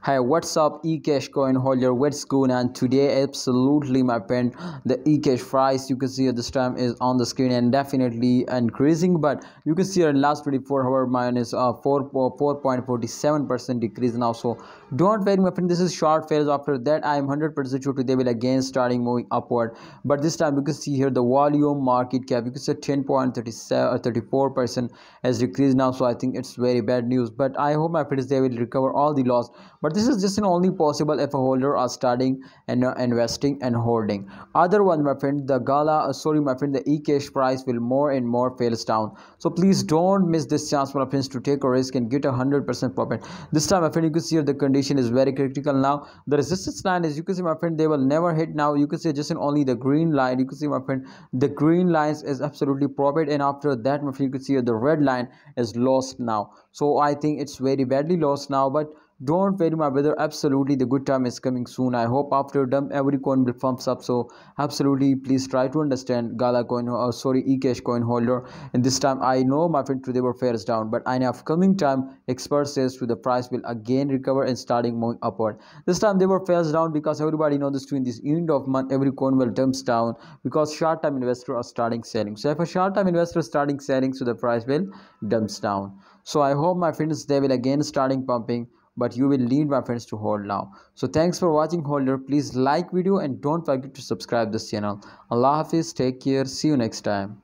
Hi, what's up, Ecash coin holder? What's going on today? Absolutely, my friend, the Ecash price you can see at this time is on the screen and definitely increasing. But you can see in last 24 hour minus 4.47% decrease now. So don't worry, my friend. This is short phase. After that, I am 100% sure they will again starting moving upward. But this time you can see here the volume market cap. You can see 10.34% has decreased now. So I think it's very bad news. But I hope, my friends, they will recover all the loss. But this is just an only possible if a holder are starting and investing and holding. Other one, my friend, the my friend, the Ecash price will more and more fails down. So please don't miss this chance, my friends, to take a risk and get 100% profit. This time, my friend, you can see here the condition is very critical now. The resistance line is, you can see, my friend, they will never hit now. You can see just in only the green line. You can see, my friend, the green lines is absolutely profit, and after that, my friend, you can see here the red line is lost now. So I think it's very badly lost now. But don't worry, my brother, absolutely the good time is coming soon. I hope after dump every coin will pumps up. So absolutely, please try to understand Gala coin, Ecash coin holder. And this time I know, my friend, today were fares down, but in upcoming time expert says to the price will again recover and starting moving upward. This time they were fares down because everybody knows this, during this end of month every coin will dumps down because short term investors are starting selling. So if a short term investor is starting selling, so the price will dumps down. So I hope, my friends, they will again starting pumping, but you will need, my friends, to hold now. So thanks for watching, holder. Please like video and don't forget to subscribe this channel. Allah Hafiz, take care, see you next time.